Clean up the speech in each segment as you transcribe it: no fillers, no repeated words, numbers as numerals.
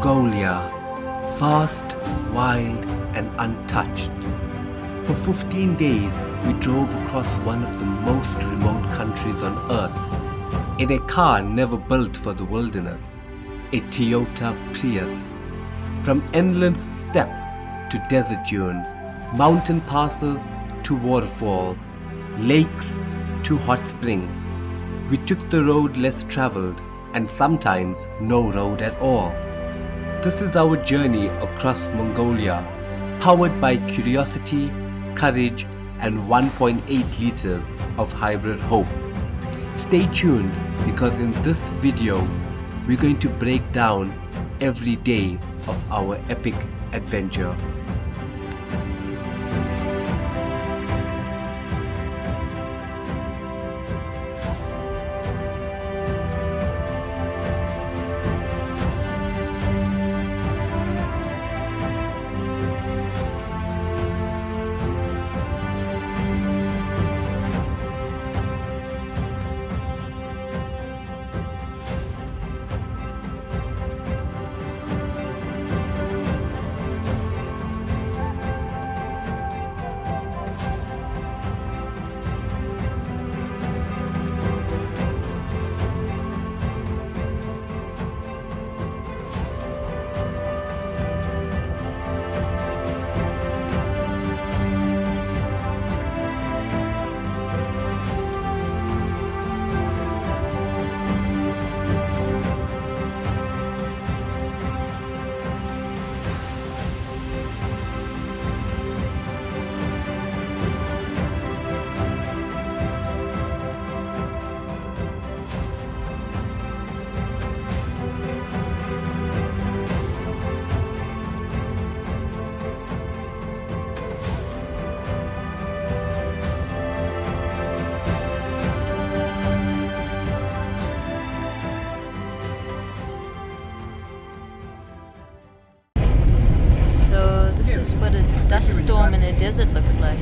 Mongolia, vast, wild and untouched. For 15 days we drove across one of the most remote countries on earth in a car never built for the wilderness, a Toyota Prius. From endless steppe to desert dunes, mountain passes to waterfalls, lakes to hot springs, we took the road less traveled and sometimes no road at all. This is our journey across Mongolia, powered by curiosity, courage and 1.8 liters of hybrid hope. Stay tuned because in this video we're going to break down every day of our epic adventure. This is what a dust storm in a desert looks like.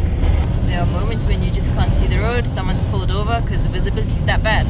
There are moments when you just can't see the road, someone's pulled over because the visibility is that bad.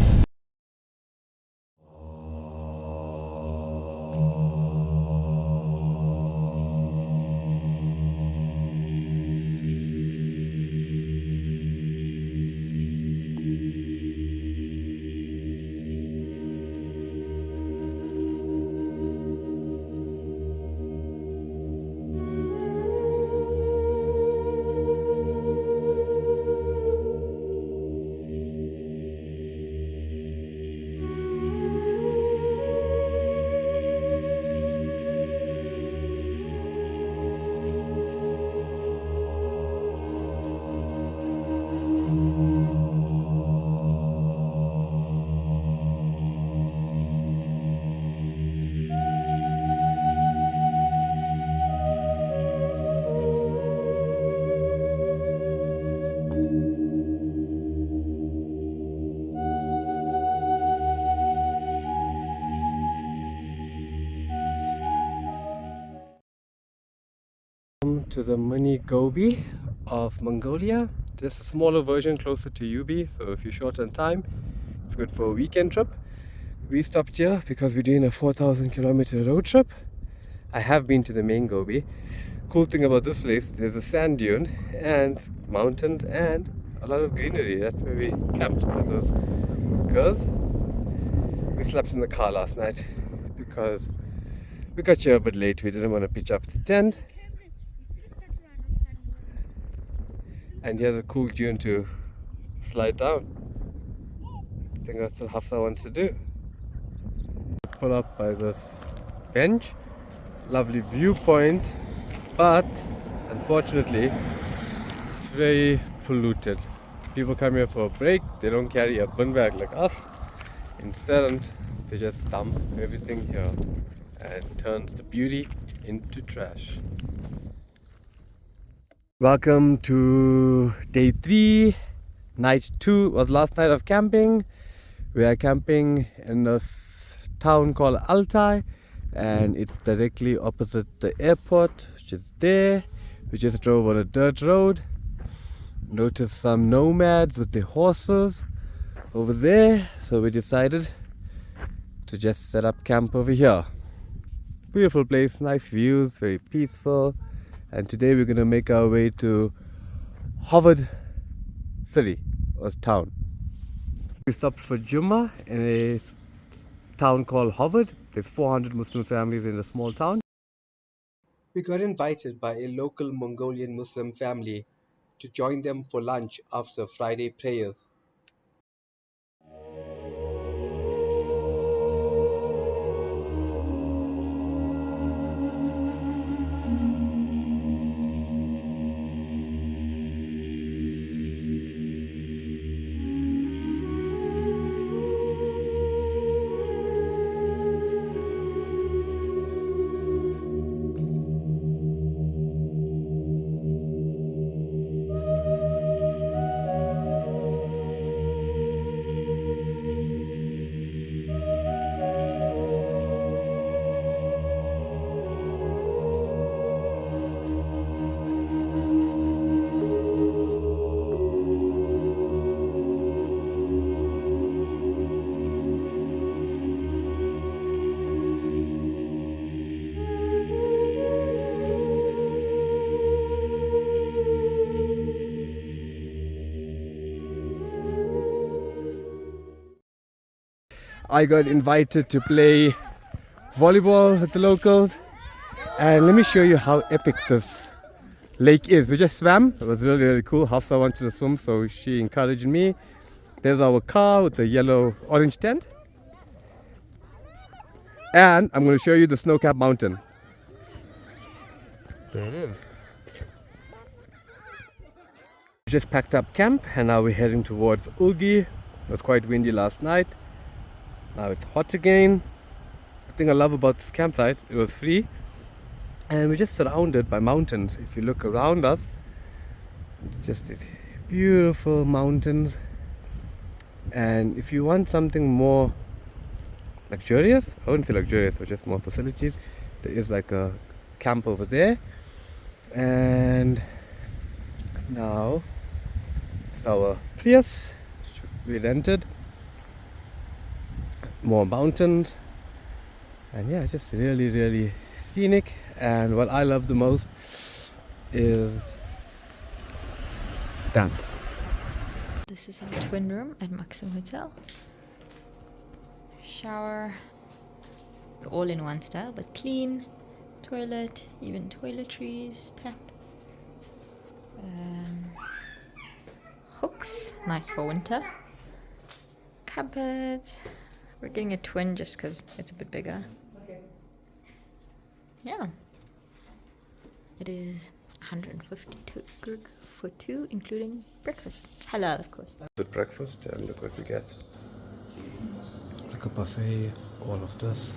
To the mini Gobi of Mongolia. Just a smaller version closer to Ubi, so if you're short on time, it's good for a weekend trip. We stopped here because we're doing a 4,000 kilometer road trip. I have been to the main Gobi. Cool thing about this place, there's a sand dune and mountains and a lot of greenery. That's where we camped with those girls. We slept in the car last night because we got here a bit late. We didn't want to pitch up the tent. And here's a cool dune to slide down. I think that's what Hafsa wants to do. Pull up by this bench. Lovely viewpoint, but unfortunately it's very polluted. People come here for a break, they don't carry a bin bag like us. Instead they just dump everything here and turns the beauty into trash. Welcome to day 3. Night 2 was last night of camping. We are camping in this town called Altai, and it's directly opposite the airport, which is there. We just drove on a dirt road. Noticed some nomads with their horses over there, so we decided to just set up camp over here. Beautiful place, nice views, very peaceful. And today we're going to make our way to Harvard city or town. We stopped for Jummah in a town called Harvard. There's 400 Muslim families in a small town. We got invited by a local Mongolian Muslim family to join them for lunch after Friday prayers. I got invited to play volleyball with the locals, and let me show you how epic this lake is. We just swam. It was really cool. Hafsa wanted to swim, so she encouraged me. There's our car with the yellow orange tent, and I'm going to show you the snow-capped mountain. There it is. We just packed up camp and now we're heading towards Ulgi. It was quite windy last night. Now it's hot again. The thing I love about this campsite, it was free, and we're just surrounded by mountains. If you look around us, it's just these beautiful mountains. And if you want something more luxurious, I wouldn't say luxurious, but just more facilities, there is like a camp over there. And now it's our Prius we rented. More mountains, and yeah, it's just really scenic. And what I love the most is that This is our twin room at Maxim Hotel. Shower, all in one style, but clean. Toilet, even toiletries, tap. Hooks, nice for winter. Cupboards. We're getting a twin just because it's a bit bigger. Yeah. It is 152 for two, including breakfast. Halal, of course. good breakfast, and look what we get. Like a buffet, all of this.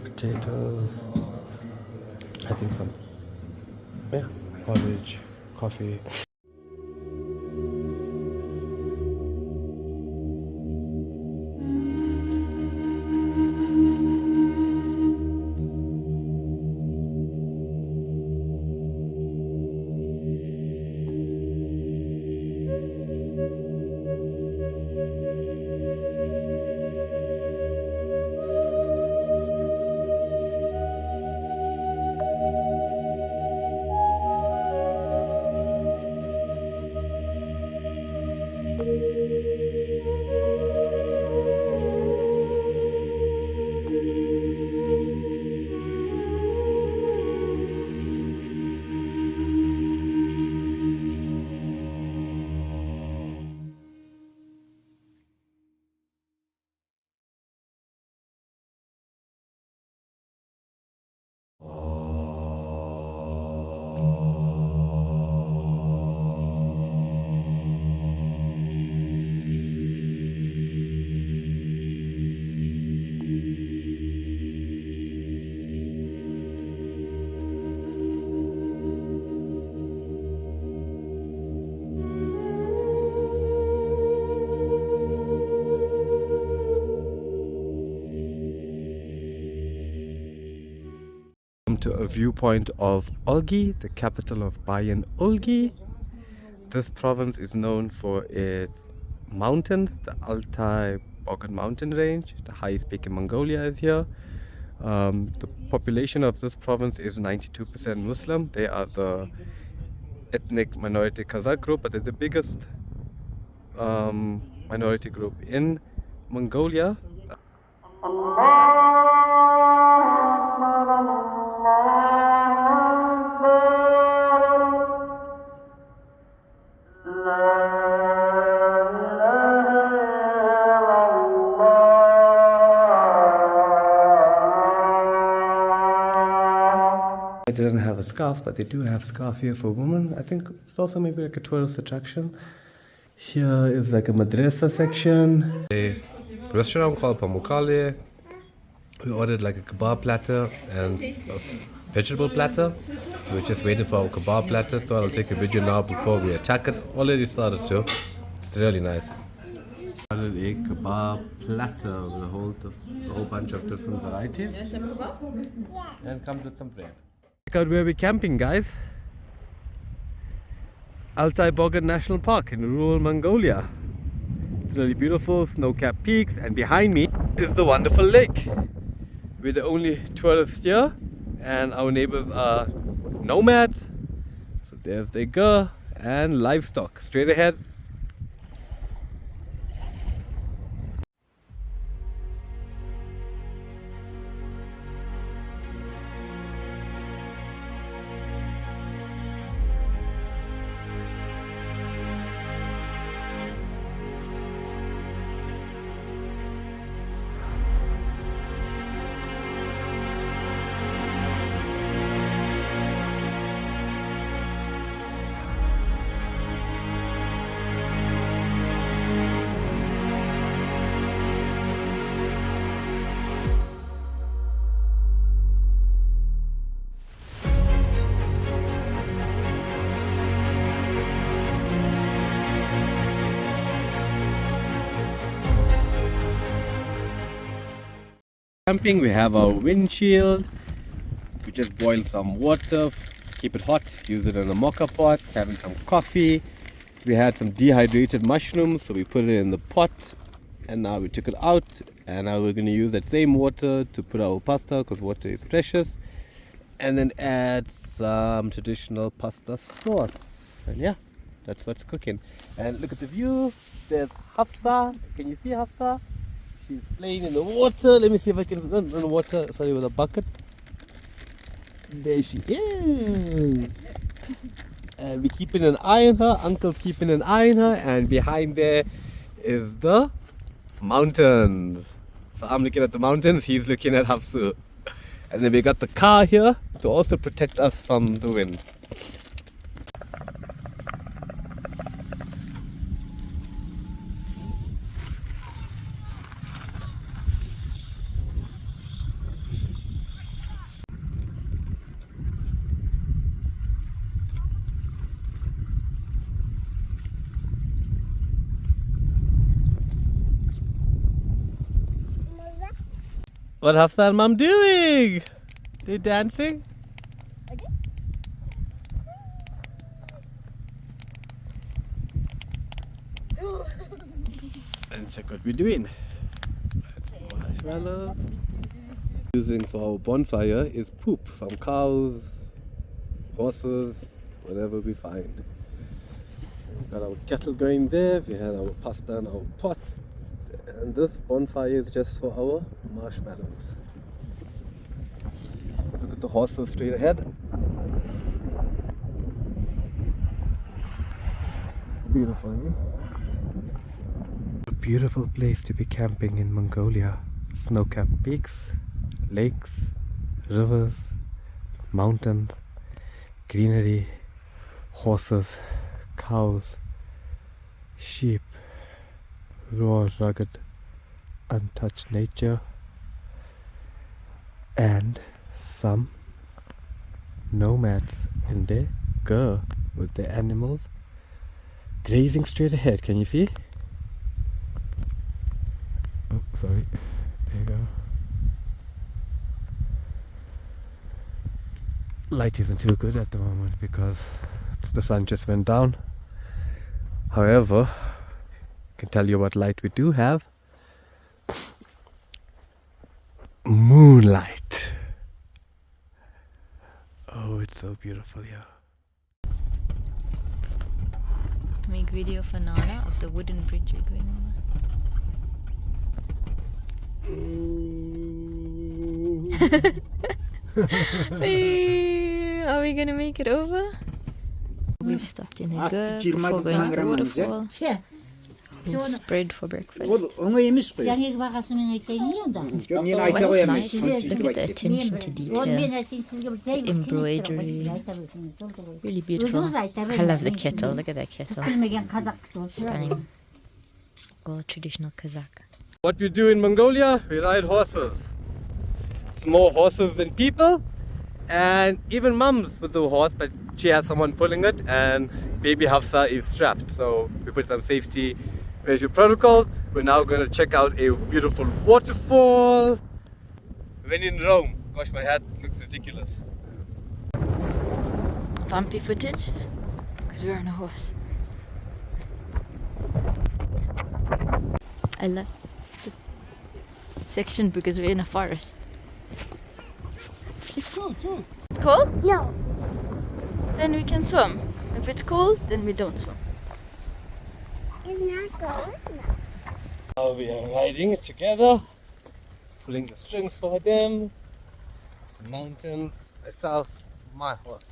Potatoes. I think some, yeah, porridge, coffee. To a viewpoint of Ulgi, the capital of Bayan Ulgi. This province is known for its mountains. The Altai Bogan mountain range, the highest peak in Mongolia, is here. The population of this province is 92% Muslim. They are the ethnic minority Kazakh group, but they're the biggest minority group in Mongolia. I didn't have a scarf, but they do have scarf here for women. I think it's also maybe like a tourist attraction. Here is like a madrasa section. A restaurant called Pamukkale. We ordered like a kebab platter and a vegetable platter. So we're just waiting for our kebab platter. Thought I'll take a video now before we attack it. Already started to. It's really nice. Ordered a kebab platter with a whole bunch of different varieties. You want some kebab? Yeah. And comes with some bread. Check out where we're camping, guys. Altai Bogan National Park in rural Mongolia. It's really beautiful, snow-capped peaks, and behind me is the wonderful lake. We're the only tourists here, and our neighbors are nomads. So there's their girl and livestock. Straight ahead. Camping, we have our windshield. We just boil some water, keep it hot, use it in a mocha pot, having some coffee. We had some dehydrated mushrooms, so we put it in the pot, and now we took it out, and now we're going to use that same water to put our pasta, because water is precious, and then add some traditional pasta sauce. And yeah, that's what's cooking. And look at the view. There's Hafsa. Can you see Hafsa? She's playing in the water. Let me see if I can run in the water. Sorry, with a bucket. There she is. And we're keeping an eye on her. Uncle's keeping an eye on her. And behind there is the mountains. So I'm looking at the mountains. He's looking at Hafsu. And then we got the car here to also protect us from the wind. What Hafsa and Mom doing? They dancing? Okay. And check what we're doing. Marshmallows. Using for our bonfire is poop from cows, horses, whatever we find. We've got our kettle going there. We had our pasta and our pot. And this bonfire is just for our marshmallows. Look at the horses straight ahead. Beautiful, eh? A beautiful place to be camping in Mongolia. Snow-capped peaks, lakes, rivers, mountains, greenery, horses, cows, sheep, raw, rugged, untouched nature, and some nomads in their ger with their animals grazing straight ahead. Can you see? Oh, sorry. There you go. Light isn't too good at the moment because the sun just went down. However, can tell you what light we do have. Moonlight. Oh, it's so beautiful here. Make video for Nana of the wooden bridge we're going over. Are we gonna make it over? We've stopped in a good before going to the waterfall. We'll spread for breakfast. What's nice, look at the attention to detail. The embroidery. Really beautiful. I love the kettle. Look at that kettle. Stunning. All traditional Kazakh. What we do in Mongolia, we ride horses. It's more horses than people. And even mums with the horse, but she has someone pulling it, and baby Hafsa is strapped. So we put some safety measure protocols. We're now going to check out a beautiful waterfall. When in Rome. Gosh, my hat looks ridiculous. Bumpy footage because we're on a horse. I love the section because we're in a forest. It's cold too. It's cold? No. Then we can swim. If it's cold, then we don't swim. It's not cold. Now we are riding it together, pulling the strings for them. It's a mountain, myself, my horse.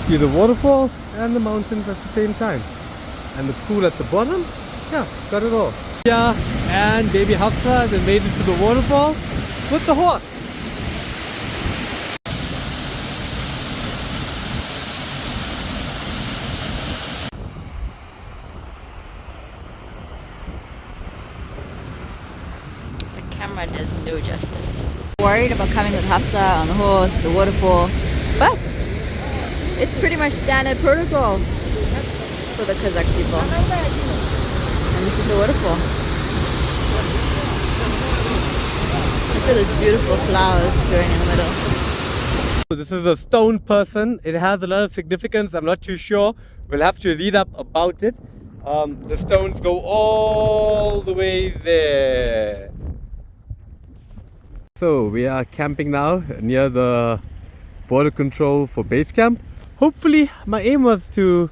See the waterfall and the mountains at the same time, and the pool at the bottom. Yeah, got it all. Yeah, and baby Hafsa they made it to the waterfall with the horse. The camera does no justice. Worried about coming with Hafsa on the horse, the waterfall, but it's pretty much standard protocol for the Kazakh people. And this is the waterfall. Look at those beautiful flowers growing in the middle. This is a stone person. It has a lot of significance. I'm not too sure. We'll have to read up about it. The stones go all the way there. So we are camping now near the border control for base camp. Hopefully, my aim was to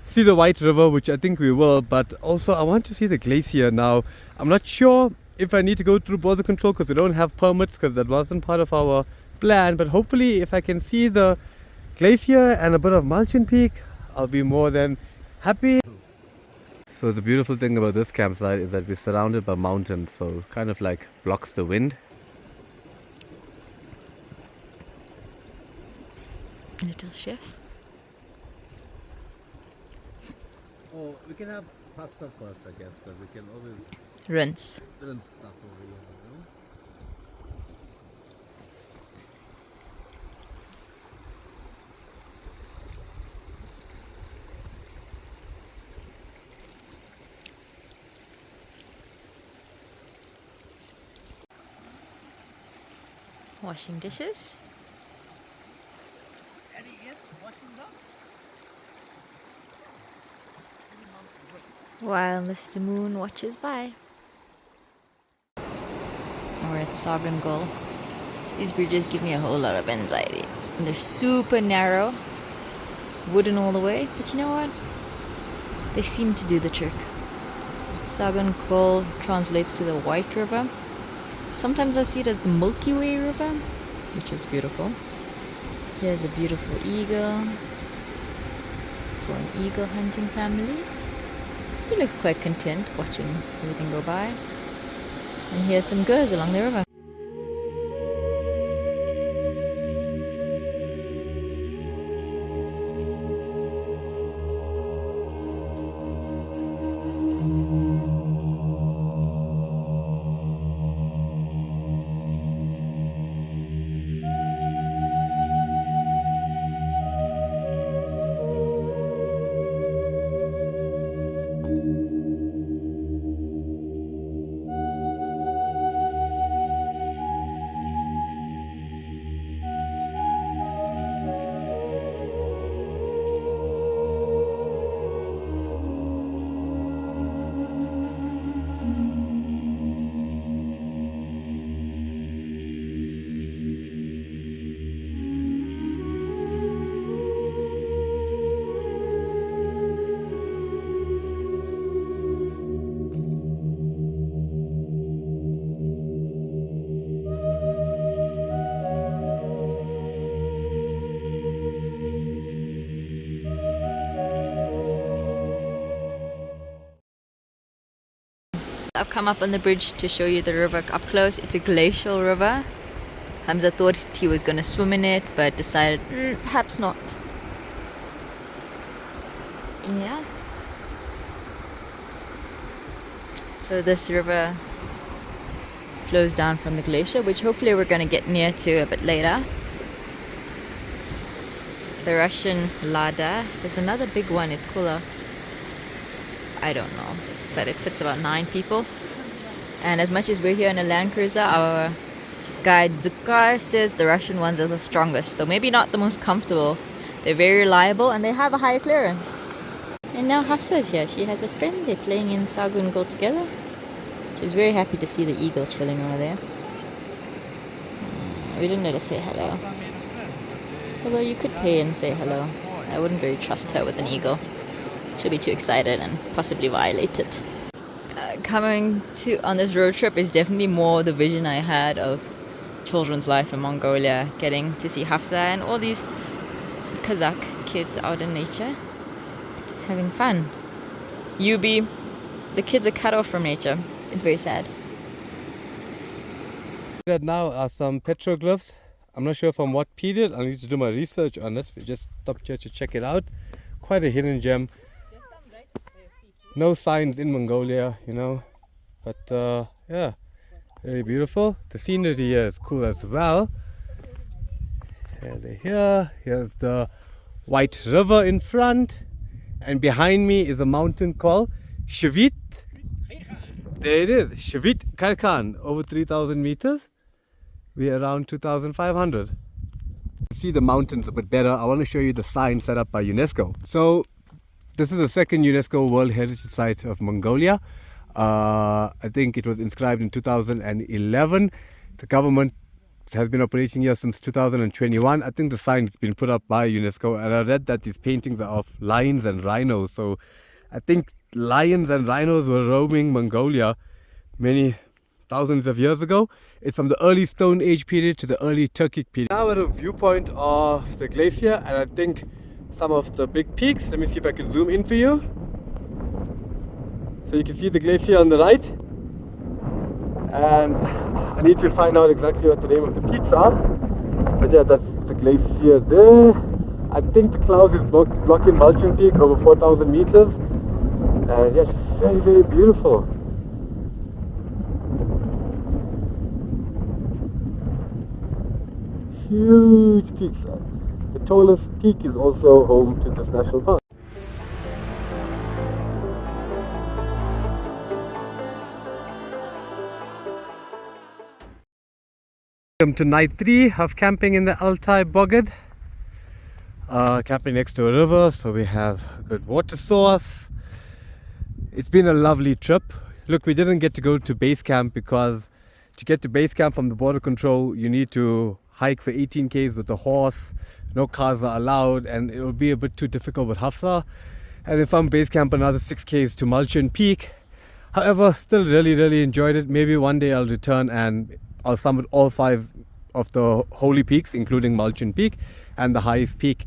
see the White River, which I think we will, but also I want to see the glacier now. I'm not sure if I need to go through border control because we don't have permits, because that wasn't part of our plan, but hopefully if I can see the glacier and a bit of Malchin Peak, I'll be more than happy. So the beautiful thing about this campsite is that we're surrounded by mountains, so kind of like blocks the wind. Little chef. Oh, we can have pasta first, I guess, but we can always Rinse. rinse stuff over here. Washing dishes. While Mr. Moon watches by. We're at Sagangol. These bridges give me a whole lot of anxiety. And they're super narrow, wooden all the way, but you know what? They seem to do the trick. Sagangol translates to the White River. Sometimes I see it as the Milky Way River, which is beautiful. Here's a beautiful eagle for an eagle hunting family. He looks quite content watching everything go by. And here's some gurs along the river. I've come up on the bridge to show you the river up close. It's a glacial river. Hamza thought he was going to swim in it, but decided perhaps not. Yeah. So this river flows down from the glacier, which hopefully we're going to get near to a bit later. The Russian Lada. There's another big one. It's cooler. I don't know, but it fits about 9 people. And as much as we're here in a Land Cruiser, our guide Dzukar says the Russian ones are the strongest, though maybe not the most comfortable. They're very reliable and they have a higher clearance. And now Hafsa is here. She has a friend. They're playing in Sargun Goal together. She's very happy to see the eagle chilling over there. We didn't let her say hello. Although you could pay and say hello. I wouldn't really trust her with an eagle. She'll be too excited and possibly violate it. Coming to on this road trip is definitely more the vision I had of children's life in Mongolia. Getting to see Hafsa and all these Kazakh kids out in nature. Having fun. The kids are cut off from nature. It's very sad. That now are some petroglyphs. I'm not sure from what period. I need to do my research on it. We just stopped here to check it out. Quite a hidden gem. No signs in Mongolia, you know. But yeah, very beautiful. The scenery here is cool as well. Here they're here. Here's the White River in front. And behind me is a mountain called Shvit. There it is, Shvit Karkan, over 3,000 meters. We're around 2,500. To see the mountains a bit better, I want to show you the sign set up by UNESCO. So this is the second UNESCO World Heritage Site of Mongolia. I think it was inscribed in 2011. The government has been operating here since 2021. I think the sign has been put up by UNESCO, and I read that these paintings are of lions and rhinos. So I think lions and rhinos were roaming Mongolia many thousands of years ago. It's from the early Stone Age period to the early Turkic period. Now we're at a viewpoint of the glacier, and I think some of the big peaks. Let me see if I can zoom in for you. So you can see the glacier on the right, and I need to find out exactly what the name of the peaks are. But yeah, that's the glacier there. I think the cloud is blocking Malchin Peak over 4,000 meters. And yeah, it's very, very beautiful. Huge peaks. The tallest peak is also home to this national park. Welcome to night 3 of camping in the Altai Bogd. Camping next to a river, so we have a good water source. It's been a lovely trip. Look, we didn't get to go to base camp because to get to base camp from the border control, you need to hike for 18 k's with a horse. No cars are allowed, and it will be a bit too difficult with Hafsa. And then from base camp, another 6 k's to Malchin Peak. However, still really enjoyed it. Maybe one day I'll return and I'll summit all 5 of the holy peaks, including Malchin Peak and the highest peak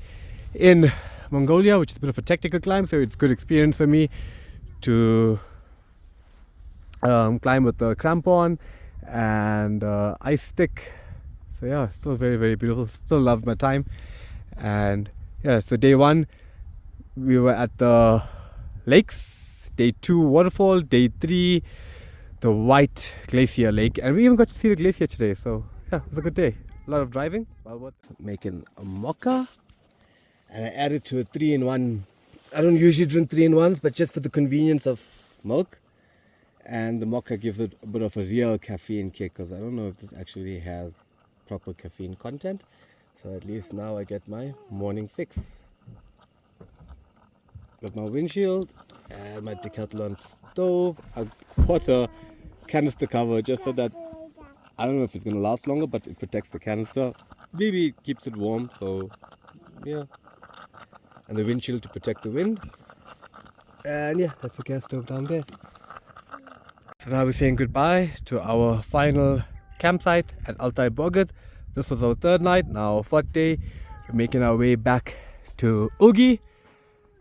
in Mongolia, which is a bit of a technical climb, so it's a good experience for me to climb with the crampon and ice stick. So yeah, still very beautiful. Still love my time. And yeah, so day 1 we were at the lakes, day 2 waterfall, day 3 the White Glacier Lake, and we even got to see the glacier today. So yeah, it was a good day. A lot of driving. Making a mocha, and I added to a 3-in-1. I don't usually drink 3-in-1s, but just for the convenience of milk. And the mocha gives it a bit of a real caffeine kick, because I don't know if this actually has proper caffeine content. So at least now I get my morning fix. Got my windshield and my decathlon stove, a water canister cover, just so that I don't know if it's going to last longer, but it protects the canister. Maybe it keeps it warm, so yeah. And the windshield to protect the wind. And yeah, that's the gas stove down there. So now we're saying goodbye to our final campsite at Altai Bogd. This was our 3rd night. Now our 4th day, we're making our way back to Ugi,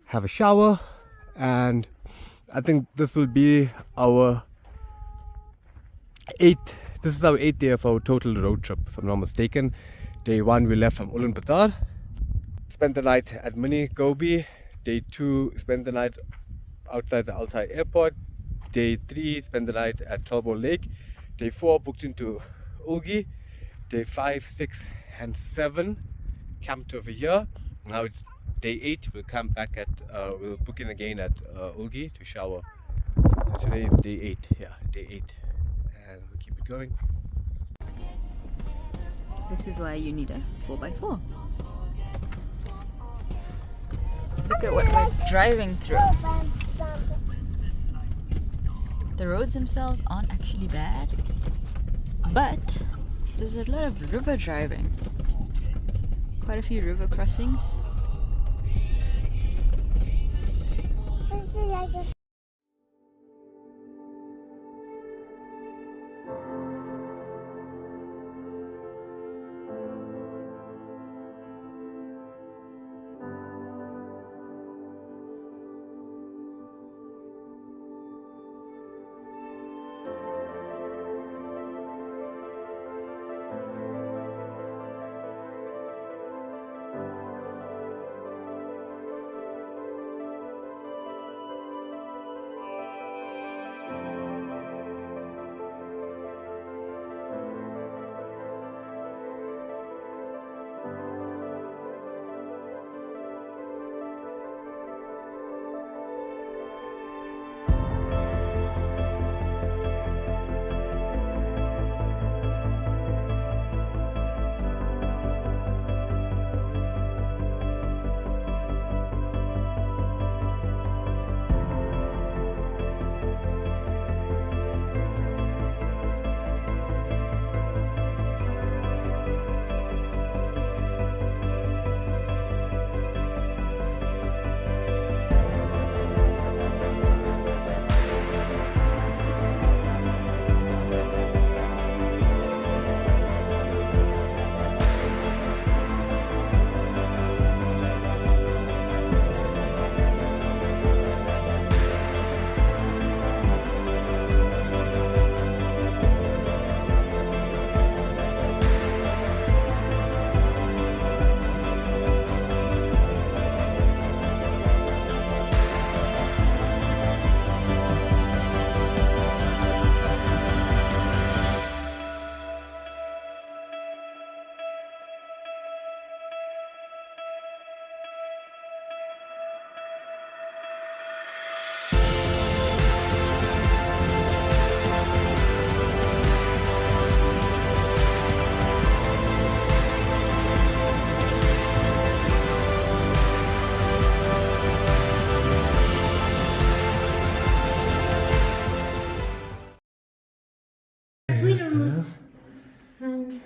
have a shower, and I think this will be our This is our 8th day of our total road trip, if I'm not mistaken. Day 1 we left from Ulaanbaatar, spent the night at Mini Gobi. Day 2 spent the night outside the Altai airport. Day 3 spent the night at Tolbo Lake. Day 4 booked into Ulgi. Day 5, 6 and 7 camped over here. Now it's day 8. We'll camp back at we'll book in again at Ulgi to shower. So today is day 8. Yeah, day 8, and we'll keep it going. This is why you need a 4x4. Look at what we're driving through. The roads themselves aren't actually bad, but there's a lot of river driving. Quite a few river crossings.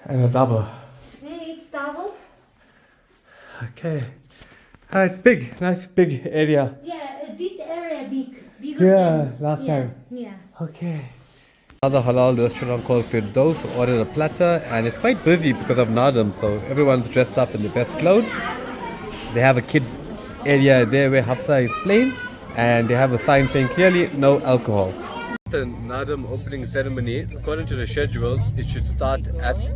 And a double. It's double. Okay. It's big, nice big area. Yeah, this area bigger Yeah, than, last time. Yeah. Okay. Another halal restaurant called Firdaus ordered a platter, and it's quite busy because of Nadam, so everyone's dressed up in the best clothes. They have a kids area there where Hafsa is playing, and they have a sign saying clearly no alcohol. The Nadam opening ceremony, according to the schedule, it should start at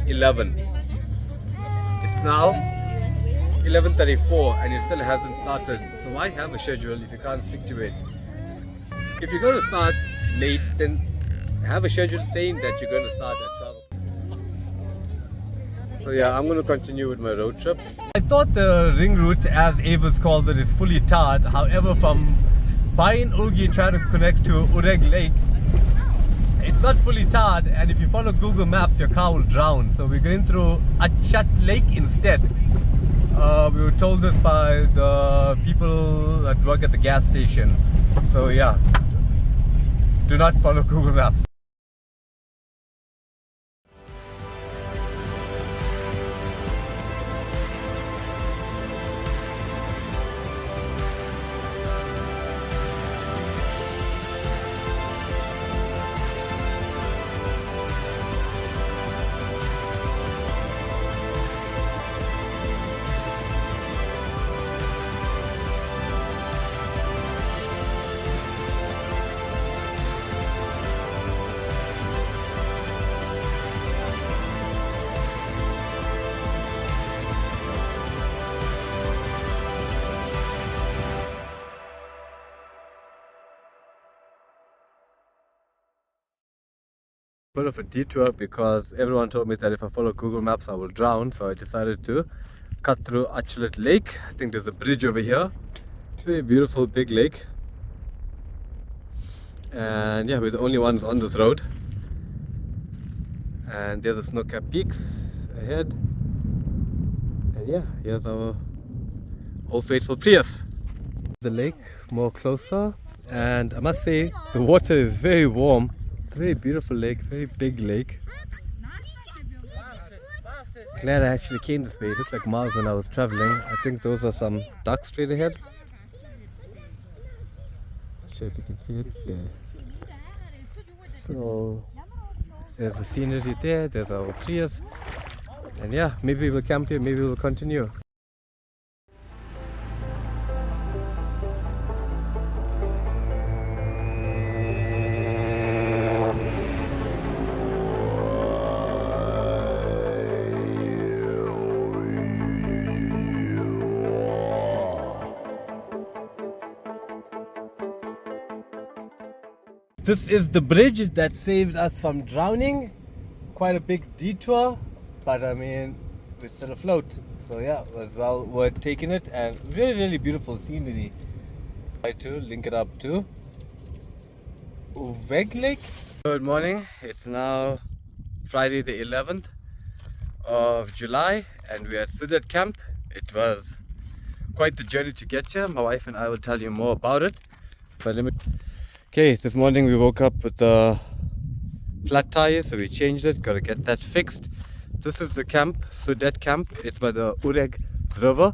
11. It's now 11:34 and it still hasn't started. So why have a schedule if you can't stick to it? If you're going to start late, then have a schedule saying that you're going to start at 12. So yeah, I'm going to continue with my road trip. I thought the ring route, as Avis calls it, is fully tarred. However, from Bain Ulgi trying to connect to Ureg Lake, it's not fully tarred, and if you follow Google Maps, your car will drown. So we're going through Achat Lake instead. We were told this by the people that work at the gas station. So yeah, do not follow Google Maps. bit of a detour because everyone told me that if I follow Google Maps I will drown, so I decided to cut through Achulet Lake. I think there's a bridge over here. Very beautiful big lake. And yeah, we're the only ones on this road. And there's the snow-capped peaks ahead. And yeah, here's our old faithful Prius. The lake more closer, and I must say the water is very warm. It's a very beautiful lake, very big lake. Glad I actually came this way. It looked like Mars when I was traveling. I think those are some ducks straight ahead. Not sure if you can see it. Yeah. So there's the scenery there. There's our Prius, and yeah, maybe we'll camp here. Maybe we'll continue. This is the bridge that saved us from drowning. Quite a big detour, but I mean, we're still afloat. So yeah, it was well worth taking it, and really beautiful scenery. Try to link it up to Weg Lake. Good morning. It's now Friday the 11th of July, and we're at Sudat camp. It was quite the journey to get here. My wife and I will tell you more about it. But let me. Okay, this morning we woke up with the flat tire, so we changed it, gotta get that fixed. This is the camp, Sudat camp. It's by the Ureg river.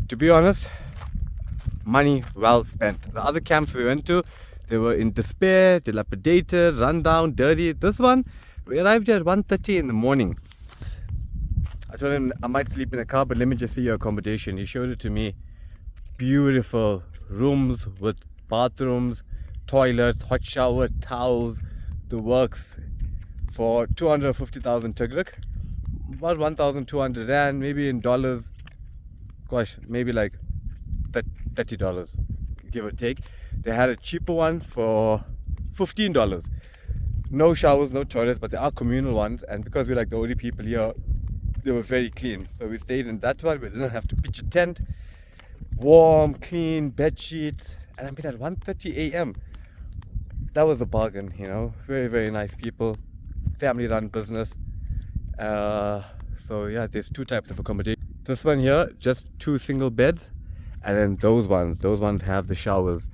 To be honest, money well spent. The other camps we went to, they were in despair, dilapidated, run down, dirty. This one, we arrived here at 1:30 in the morning. I told him I might sleep in a car, but let me just see your accommodation. He showed it to me. Beautiful rooms with bathrooms, toilets, hot shower, towels, the works, for 250,000 Tigrik, about 1,200 Rand, maybe in dollars, gosh, maybe like $30, give or take. They had a cheaper one for $15. No showers, no toilets, but there are communal ones, and because we're like the only people here, they were very clean. So we stayed in that one. We didn't have to pitch a tent. Warm, clean bed sheets, and I mean at 1:30 a.m. That was a bargain, you know. Very nice people, family run business. So yeah, there's two types of accommodation. This one here, just 2 single beds, and then those ones have the showers,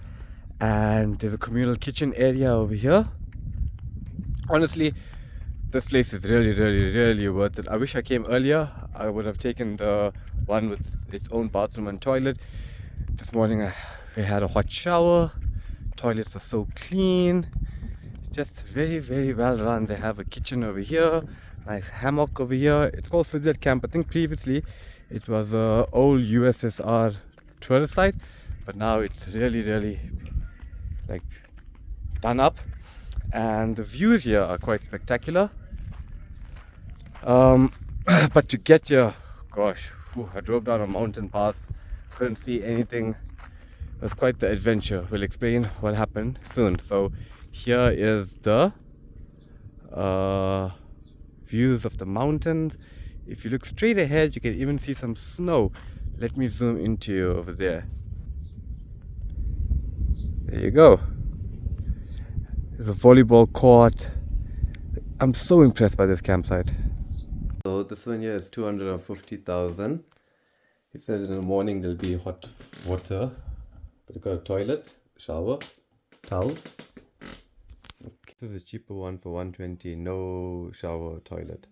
and there's a communal kitchen area over here. Honestly, this place is really worth it. I wish I came earlier. I would have taken the one with its own bathroom and toilet. This morning we had a hot shower. Toilets are so clean, just very well run. They have a kitchen over here, nice hammock over here. It's called Sudat camp. I think previously it was a old USSR tourist site, but now it's really like done up, and the views here are quite spectacular. But to get here, gosh, I drove down a mountain pass, couldn't see anything. It was quite the adventure. We'll explain what happened soon. So here is the views of the mountains. If you look straight ahead, you can even see some snow. Let me zoom into you over there. There you go. There's a volleyball court. I'm so impressed by this campsite. So this one here is 250,000. He says in the morning there'll be hot water. But you've got a toilet, shower, towels. Okay. This is a cheaper one for 120, no shower, toilet.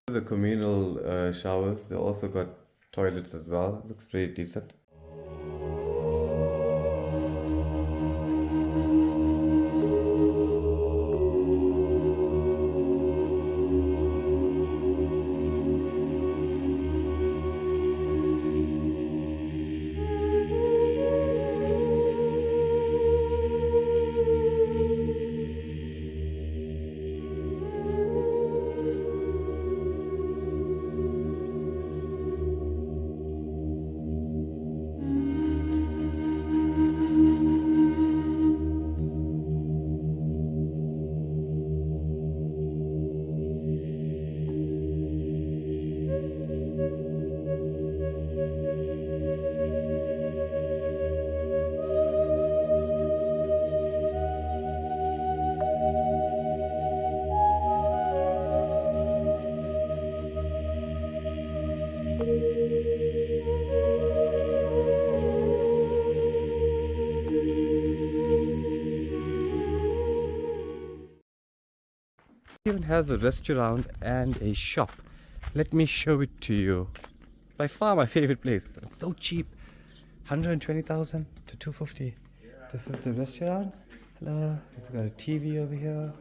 This is a communal showers. They also got toilets as well. Looks pretty decent. has a restaurant and a shop. Let me show it to you. By far my favorite place. It's so cheap. 120,000 to 250. This is the restaurant. Hello. It's got a TV over here.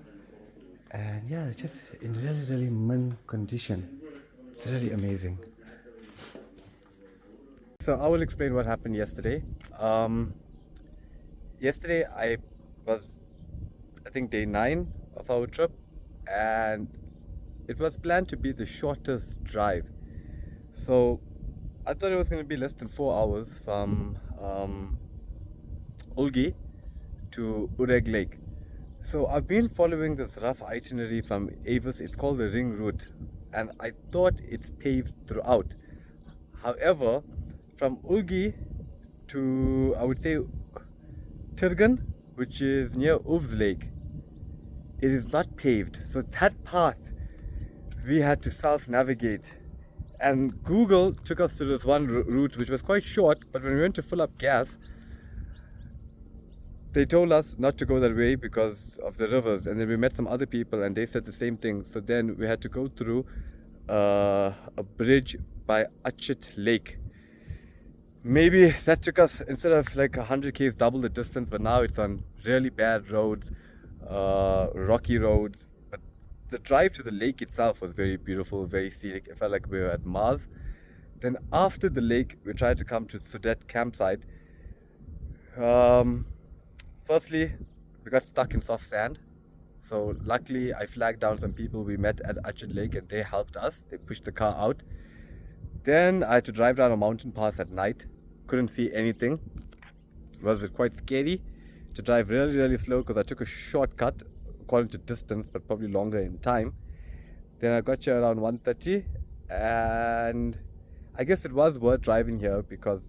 And yeah, it's just in really mint condition. It's really amazing. So I will explain what happened yesterday. Yesterday I think day 9 of our trip, and it was planned to be the shortest drive. So I thought it was going to be less than 4 hours from Ulgi to Ureg Lake. So I've been following this rough itinerary from Avis. It's called the Ring Route, and I thought it's paved throughout. However, from Ulgi to, I would say, Tirgan, which is near Uvs Lake, it is not paved. So that path we had to self-navigate, and Google took us to this one route which was quite short, but when we went to fill up gas, they told us not to go that way because of the rivers. And then we met some other people and they said the same thing. So then we had to go through a bridge by Achit Lake. Maybe that took us, instead of like 100 k's, double the distance, but now it's on really bad roads, rocky roads. But the drive to the lake itself was very beautiful, very scenic. It felt like we were at Mars. Then after the lake, we tried to come to Sudet campsite. Firstly, we got stuck in soft sand. So luckily I flagged down some people we met at Achit Lake and they helped us. They pushed the car out. Then I had to drive down a mountain pass at night. Couldn't see anything. It was quite scary to drive really slow because I took a shortcut according to distance, but probably longer in time. Then I got here around 1:30, and I guess it was worth driving here because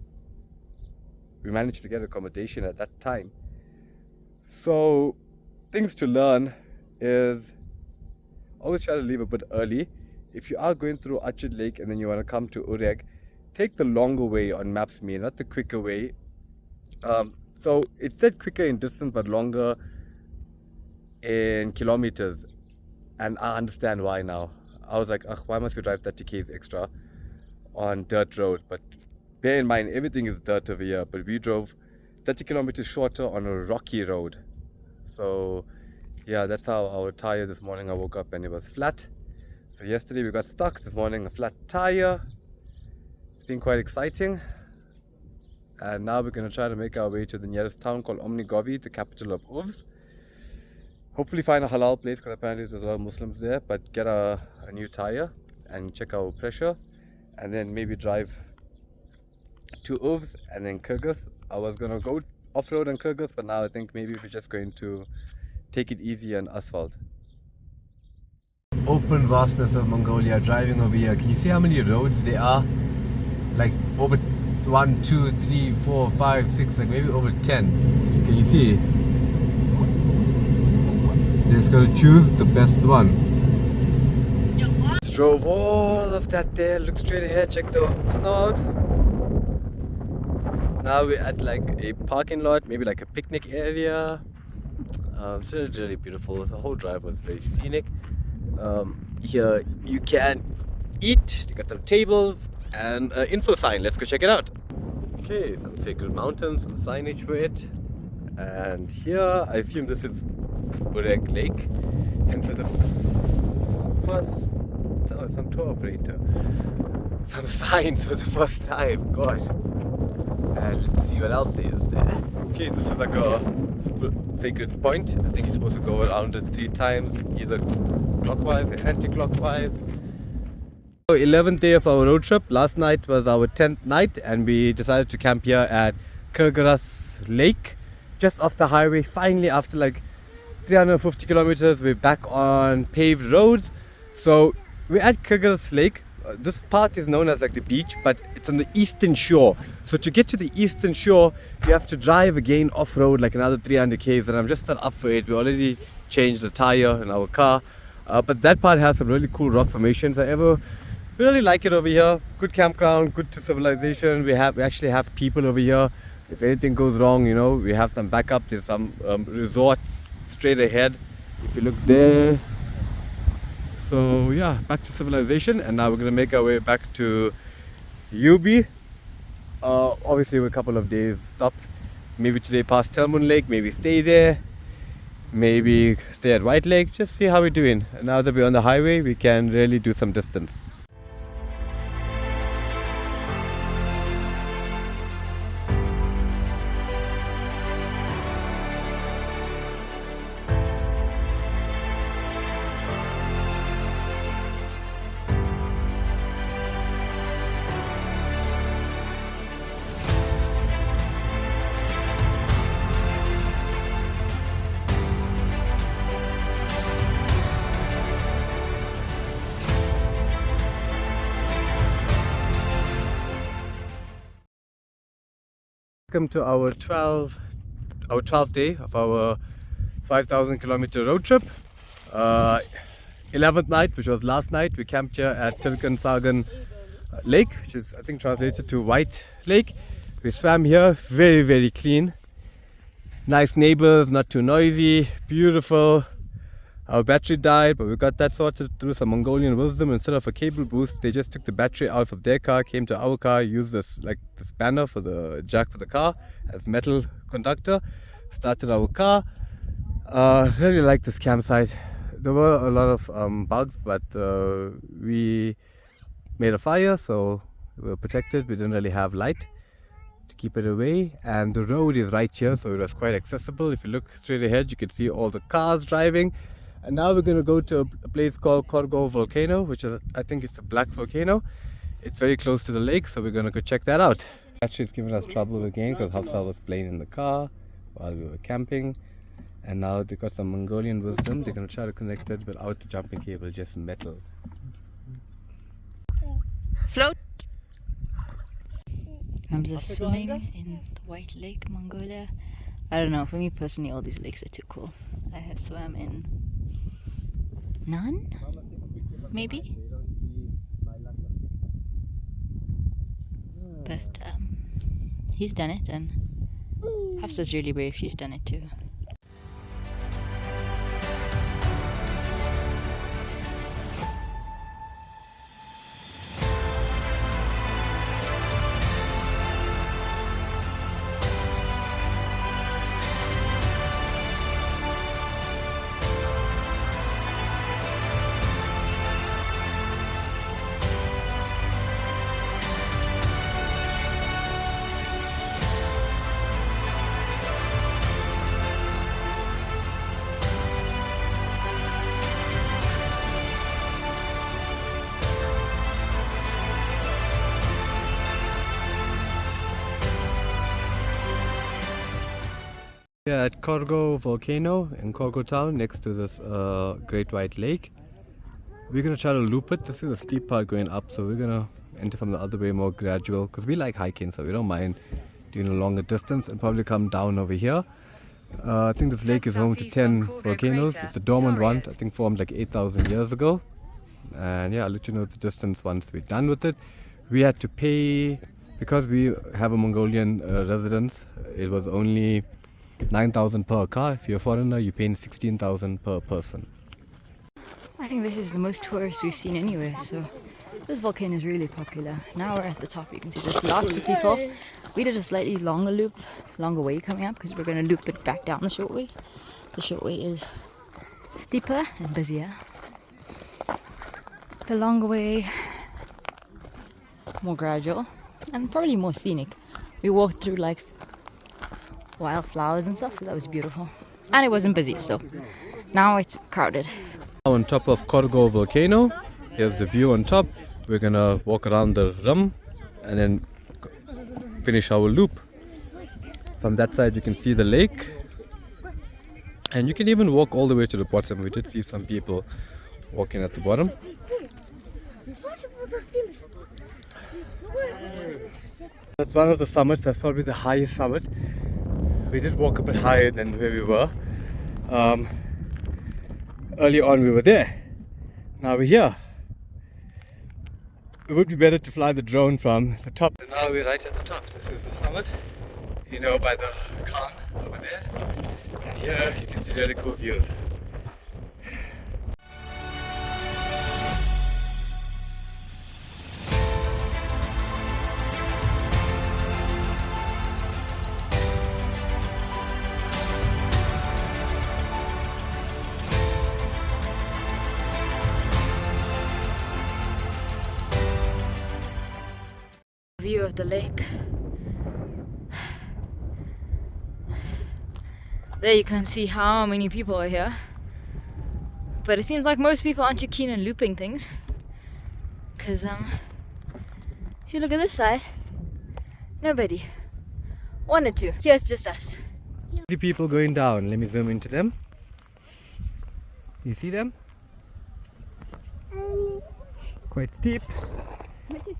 we managed to get accommodation at that time. So things to learn is always try to leave a bit early. If you are going through Achit Lake and then you want to come to Ureg, take the longer way on Maps Me, not the quicker way. So it said quicker in distance but longer in kilometers, and I understand why now. I was like, why must we drive 30 k's extra on dirt road? But bear in mind, everything is dirt over here, but we drove 30 kilometers shorter on a rocky road. So yeah, that's how our tire this morning, I woke up and it was flat. So yesterday we got stuck, this morning a flat tire. It's been quite exciting. And now we're going to try to make our way to the nearest town called Omnigovi, the capital of Uvs. Hopefully find a halal place because apparently there's a lot of Muslims there, but get a new tire and check our pressure, and then maybe drive to Uvs and then Kyrgyz. I was going to go off-road on Kyrgyz, but now I think maybe we're just going to take it easy on asphalt. Open vastness of Mongolia, driving over here. Can you see how many roads there are? Like over 1, 2, 3, 4, 5, 6, like maybe over 10. Can you see? Just gotta choose the best one. Just drove all of that there, look straight ahead, check the snow out. Now we're at like a parking lot, maybe like a picnic area. It's really beautiful. The whole drive was very scenic. Here you can eat. They got some tables and an info sign. Let's go check it out. Okay, some sacred mountains, some signage for it. And here, I assume this is Ureg Lake. And for the first, some tour operator, some signs for the first time. Gosh. And let's see what else there is there. Okay, this is like a sacred point. I think you're supposed to go around it 3 times, either clockwise or anti-clockwise. 11th day of our road trip. Last night was our 10th night, and we decided to camp here at Kyrgyz Lake, just off the highway. Finally, after like 350 kilometers, we're back on paved roads. So we're at Kyrgyz Lake. This path is known as like the beach, but it's on the eastern shore. So to get to the eastern shore, you have to drive again off-road like another 300 k's, and I'm just not up for it. We already changed the tire in our car, but that part has some really cool rock formations. We really like it over here. Good campground, good to civilization. We actually have people over here. If anything goes wrong, you know, we have some backup. There's some resorts straight ahead. If you look there, So yeah, back to civilization, and now we're gonna make our way back to UB. Obviously with a couple of days stops. Maybe today past Telmun Lake, maybe stay there, maybe stay at White Lake, just see how we're doing. And now that we're on the highway, we can really do some distance. Welcome to our 12th day of our 5,000 kilometer road trip. 11th night, which was last night, we camped here at Tilkan Lake, which is I think translated to White Lake. We swam here, very clean. Nice neighbors, not too noisy, beautiful. Our battery died, but we got that sorted through some Mongolian wisdom. Instead of a cable boost, they just took the battery out of their car, came to our car, used this spanner for the jack for the car as metal conductor, started our car. Really like this campsite. There were a lot of bugs, but we made a fire, so we were protected. We didn't really have light to keep it away, and the road is right here, so it was quite accessible. If you look straight ahead, you can see all the cars driving. And now we're going to go to a place called Korgo Volcano, which is, I think it's a black volcano. It's very close to the lake, so we're going to go check that out. Actually, it's given us trouble again because Hafsa was playing in the car while we were camping. And now they've got some Mongolian wisdom. They're going to try to connect it without the jumping cable, just metal. Float! Hamza swimming in the White Lake, Mongolia. I don't know, for me personally, all these lakes are too cool. I have swam in none, maybe. But he's done it, and Hafsa's really brave, she's done it too. Yeah, at Korgo Volcano in Korgo town, next to this Great White Lake. We're going to try to loop it. This is a steep part going up, so we're going to enter from the other way, more gradual, because we like hiking, so we don't mind doing a longer distance, and probably come down over here. I think this lake is home to 10 volcanoes. It's a dormant one, I think formed like 8,000 years ago. And yeah, I'll let you know the distance once we're done with it. We had to pay, because we have a Mongolian residence, it was only 9,000 per car. If you're a foreigner, you're paying 16,000 per person. I think this is the most tourists we've seen anywhere, so this volcano is really popular. Now we're at the top, you can see there's lots of people. We did a slightly longer way coming up, because we're going to loop it back down the short way. The short way is steeper and busier. The longer way, more gradual and probably more scenic. We walked through like wildflowers and stuff, so that was beautiful. And it wasn't busy, so now it's crowded. On top of Korgo Volcano, here's the view on top. We're gonna walk around the rim and then finish our loop. From that side you can see the lake, and you can even walk all the way to the bottom. We did see some people walking at the bottom. That's one of the summits. That's probably the highest summit. We did walk a bit higher than where we were. Early on we were there. Now we're here. It would be better to fly the drone from the top. And now we're right at the top. This is the summit, you know, by the Khan over there. And here you can see really cool views. view of the lake. There you can see how many people are here. But it seems like most people aren't too keen on looping things. Because if you look at this side, nobody. One or two. Here's just us. The people going down. Let me zoom into them. You see them? Quite steep.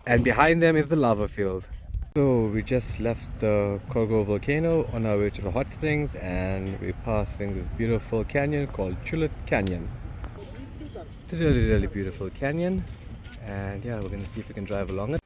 And behind them is the lava field. So we just left the Korgo volcano on our way to the hot springs, and we're passing this beautiful canyon called Chulit Canyon. It's a really beautiful canyon, and yeah, we're gonna see if we can drive along it.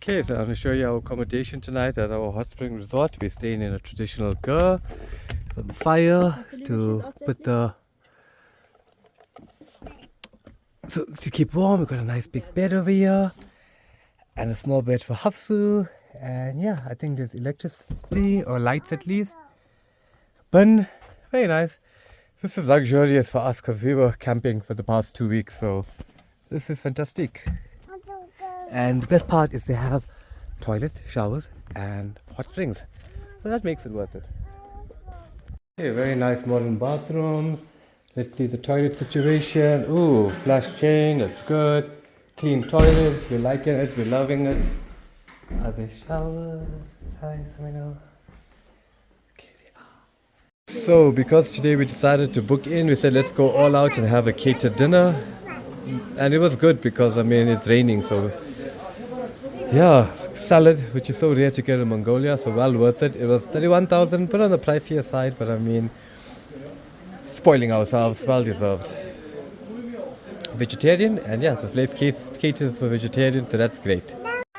Okay, so I'm going to show you our accommodation tonight at our hot spring resort. We're staying in a traditional gur, some fire to put the... So to keep warm, we've got a nice big bed over here and a small bed for Hafsu, and yeah, I think there's electricity or lights at least. But very nice. This is luxurious for us because we were camping for the past 2 weeks, so this is fantastic. And the best part is they have toilets, showers and hot springs, so that makes it worth it. Okay, very nice modern bathrooms. Let's see the toilet situation. Ooh, flush chain, that's good. Clean toilets, we're liking it, we're loving it. Are there showers? Size, let me know. Okay, they are. So because today we decided to book in, we said let's go all out and have a catered dinner. And it was good because I mean it's raining, so yeah, salad, which is so rare to get in Mongolia, so well worth it. It was 31,000, but on the pricier side, but I mean, spoiling ourselves, well deserved. Vegetarian, and yeah, the place caters for vegetarian, so that's great.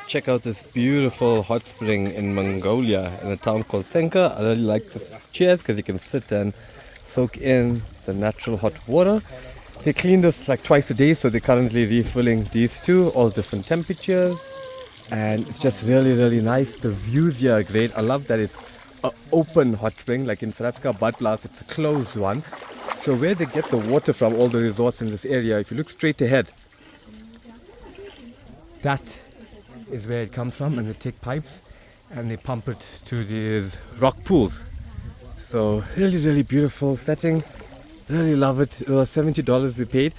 Check out this beautiful hot spring in Mongolia in a town called Senka. I really like this chairs because you can sit and soak in the natural hot water. They clean this like twice a day, so they're currently refilling these two, all different temperatures. And it's just really nice. The views here are great. I love that it's an open hot spring, like in South Africa, Badblas, it's a closed one. So where they get the water from, all the resorts in this area, if you look straight ahead, that is where it comes from, and they take pipes and they pump it to these rock pools. So really beautiful setting. Really love it. It was $70 we paid.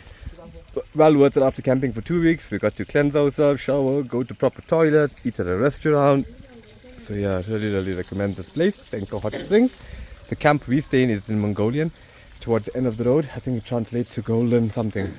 Well worth it after camping for 2 weeks. We got to cleanse ourselves, shower, go to proper toilet, eat at a restaurant. So yeah, really recommend this place, Senka Hot Springs. The camp we stay in is in Mongolian. Towards the end of the road, I think it translates to golden something.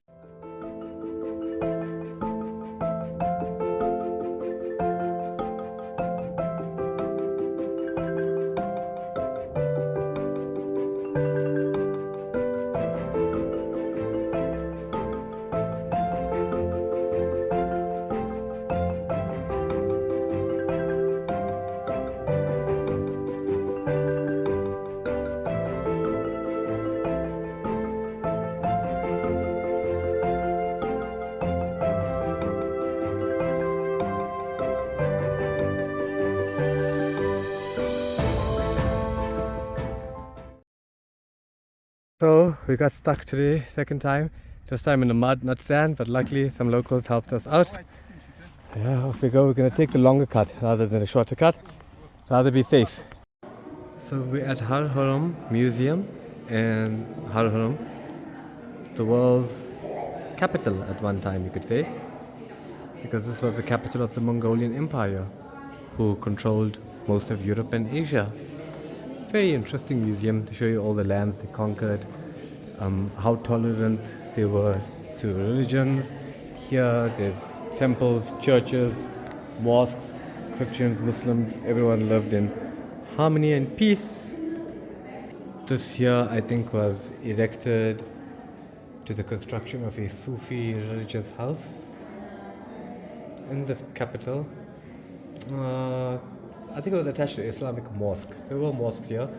So we got stuck today, second time. This time in the mud, not sand, but luckily some locals helped us out. Yeah, off we go. We're going to take the longer cut rather than a shorter cut. Rather be safe. So we're at Har Haram Museum in Har Haram. the world's capital at one time, you could say, because this was the capital of the Mongolian Empire, who controlled most of Europe and Asia. Very interesting museum to show you all the lands they conquered, how tolerant they were to religions. Here there's temples, churches, mosques, Christians, Muslims, everyone lived in harmony and peace. This here, I think, was erected to the construction of a Sufi religious house in this capital. I think it was attached to Islamic mosque. There were mosques here.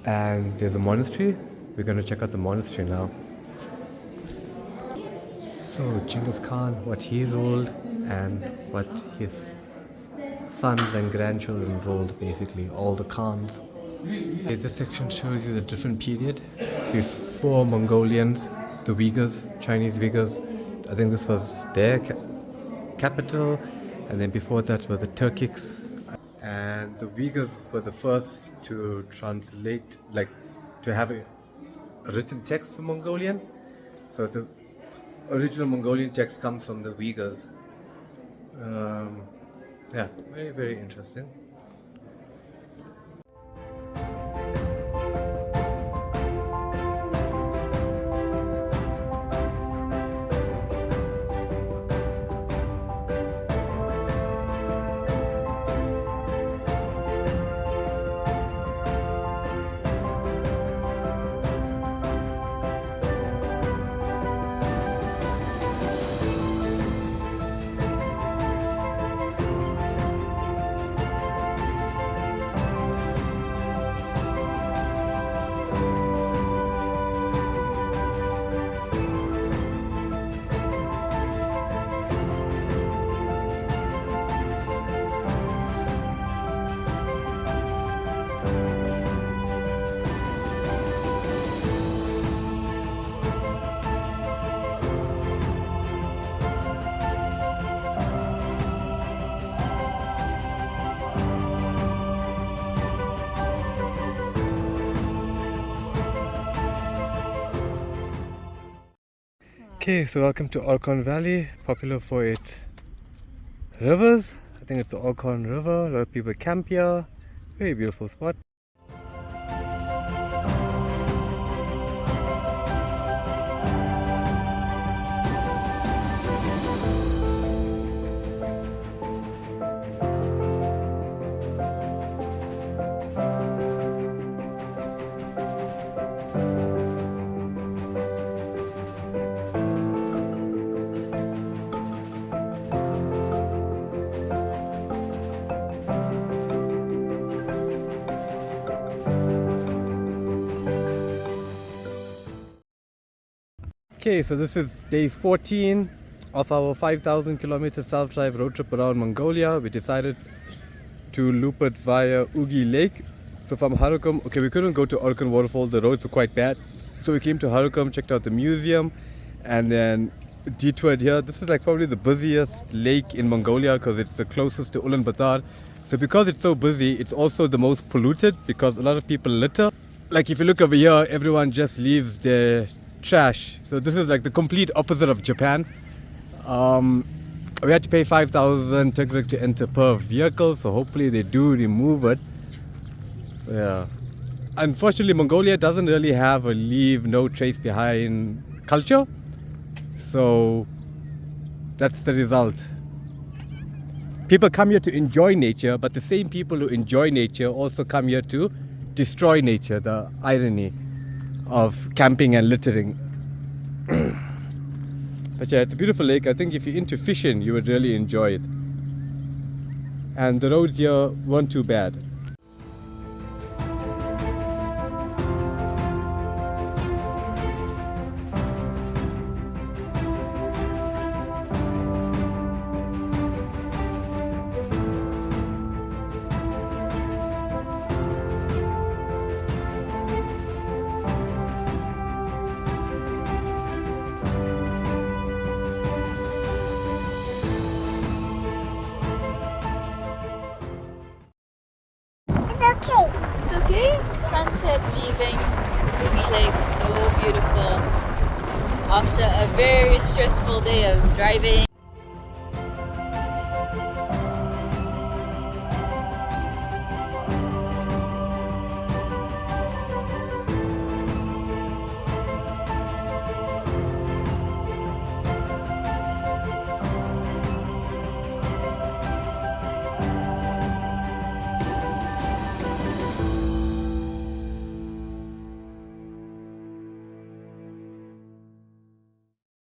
And there's a monastery. We're going to check out the monastery now. So Genghis Khan, what he ruled and what his sons and grandchildren ruled, basically, all the Khans. Okay, this section shows you the different period. Before Mongolians, the Uyghurs, Chinese Uyghurs, I think this was their capital, and then before that were the Turkics. And the Uyghurs were the first to translate, like to have a written text for Mongolian. So the original Mongolian text comes from the Uyghurs. Yeah, very, very interesting. Okay, so welcome to Orkhon Valley, popular for its rivers. I think it's the Orkhon River. A lot of people camp here. Very beautiful spot. Okay, so this is day 14 of our 5,000 kilometer self-drive road trip around Mongolia. We decided to loop it via Ugi Lake. So from Harukum, okay, we couldn't go to Orkhon waterfall, the roads were quite bad. So we came to Harukum, checked out the museum, and then detoured here. This is like probably the busiest lake in Mongolia because it's the closest to Ulaanbaatar. So because it's so busy, it's also the most polluted because a lot of people litter. Like if you look over here, everyone just leaves their trash. So this is like the complete opposite of Japan. We had to pay 5,000 Tigrik to enter per vehicle, so hopefully they do remove it. Yeah. Unfortunately, Mongolia doesn't really have a leave no trace behind culture. So that's the result. People come here to enjoy nature, but the same people who enjoy nature also come here to destroy nature, the irony of camping and littering. But yeah, it's a beautiful lake. I think if you're into fishing, you would really enjoy it. And the roads here weren't too bad. It's okay. Sunset leaving Boogie Lake, so beautiful. After a very stressful day of driving.